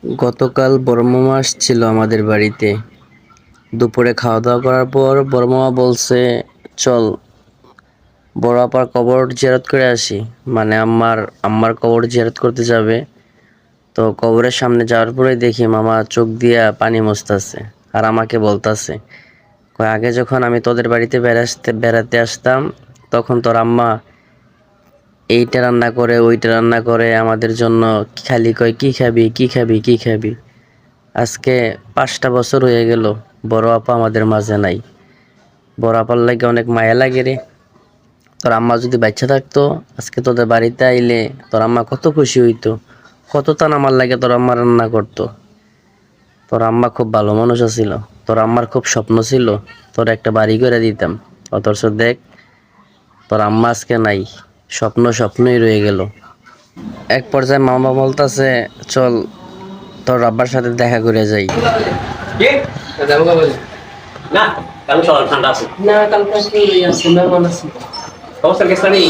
গতকাল বড় মামা আসছিল আমাদের বাড়িতে। দুপুরে খাওয়া দাওয়া করার পর বড় মামা বলছে, চল বড় আপার কবর জিয়ারত করে আসি। মানে আম্মার আম্মার কবর জিয়ারত করতে যাবে। তো কবরের সামনে যাওয়ার পরে দেখি মামা চোখ দিয়া পানি মুছতাছে আর আমাকে বলতাছে, কয় আগে যখন আমি তোদের বাড়িতে বেড়াতে আসতাম, তখন তোর আম্মা এইটা রান্না করে ওইটা রান্না করে আমাদের জন্য, খালি কয় কি খাবি কি খাবি কি খাবি। আজকে 5টা বছর হয়ে গেল, বড় আপা আমাদের মাঝে নাই। বড় আপার লাগে অনেক মায়া লাগে রে। তোর আম্মা যদি বাচ্চা থাকতো, আজকে তোদের বাড়িতে আইলে তোর আম্মা কত খুশি হইতো, কত তান আমার লাগে তোর আম্মা রান্না করতো। তোর আম্মা খুব ভালো মানুষ ছিল। তোর আম্মার খুব স্বপ্ন ছিল তোর একটা বাড়ি করে দিতাম। অথচ দেখ, তোর আম্মা আজকে নাই, স্বপ্ন স্বপ্নই রয়ে গেল। এক পর্যায়ে মামা বলতাছে, চল তোর আব্বার সাথে দেখা করে যাই। কি? যাবো কবে? না, কাল সকাল ঠান্ডা আছে। না, কালকে আসলে আছে, মেহমান আছে। সমস্যা কিছু নেই।